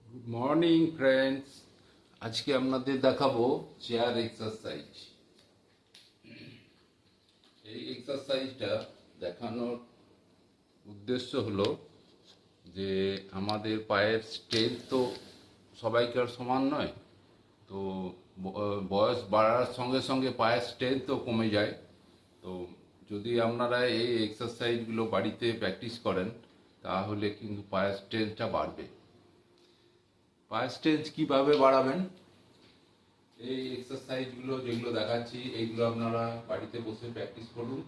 Good morning friends. আজকে আপনাদের দেখাবো চেয়ার এক্সারসাইজ। এই এক্সারসাইজটা দেখানোর উদ্দেশ্য হলো যে আমাদের পায়ের স্ট্রেংথ তো সবাইকার সমান নয়, তো বয়স বাড়ার সঙ্গে সঙ্গে পায়ের স্ট্রেংথ তো কমে যায়। তো যদি আপনারা এই এক্সারসাইজগুলো বাড়িতে প্র্যাকটিস করেন তাহলে কিন্তু পায়ের স্ট্রেংথটা বাড়বে। পায়ের স্ট্রেংথ কীভাবে বাড়াবেন? এই এক্সারসাইজগুলো যেগুলো দেখাচ্ছি এইগুলো আপনারা বাড়িতে বসে প্র্যাকটিস করুন।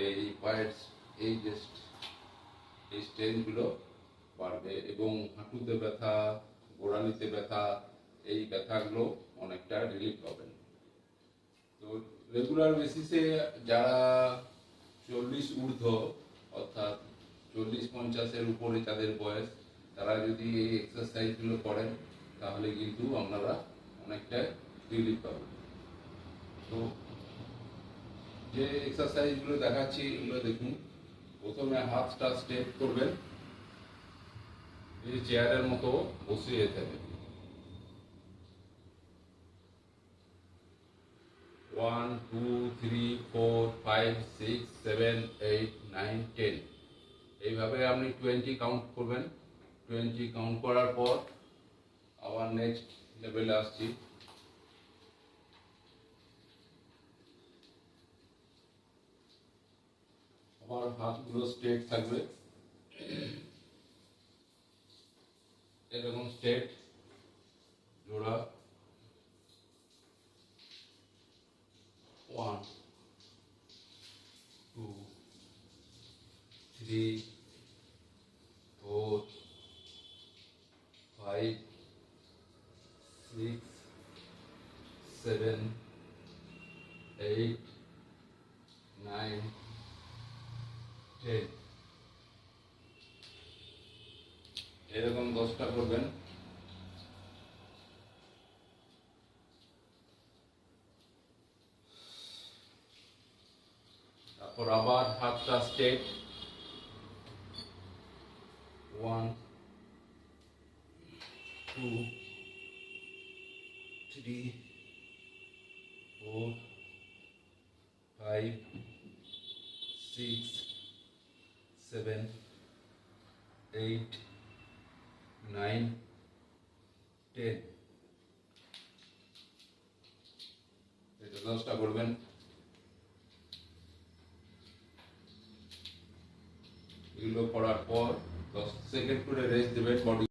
এই পায়ের এই যে এই স্ট্রেংথগুলো বাড়বে এবং হাঁটুতে ব্যথা, গোড়ালিতে ব্যথা, এই ব্যথাগুলো অনেকটা রিলিফ পাবেন। তো রেগুলার বেসিসে যারা 40 ঊর্ধ্ব, অর্থাৎ 40-50-এর উপরে যাদের বয়স, তারা যদি এই এক্সারসাইজগুলো করেন তাহলে কিন্তু আপনারা অনেকটা রিলিফ পাবেন। তো যে এক্সারসাইজগুলো দেখাচ্ছি এগুলো দেখুন। প্রথমে হাতটা স্ট্রেট করবেন, এই চেয়ারের মতো বসিয়ে থাকবেন। 1 2 3 4 5 6 7 8 9 10 এইভাবে আপনি 20 কাউন্ট করবেন। 20 কাউন্ট করার পর আবার নেক্সট লেভেলে আসছি। আবার হাতগুলো স্ট্রেট থাকবে, এরকম স্ট্রেট জোড়া। 1 2 3 4 5 6 7 8 9 10 এরকম 10টা করবেন। তারপর আবার হাতটা স্ট্রেট। 1 2 3 4 5 6 7 8 9 10 এটা 10টা করবেন। এগুলো করার পর 10 সেকেন্ড করে রেস্ট দেবেন বডি।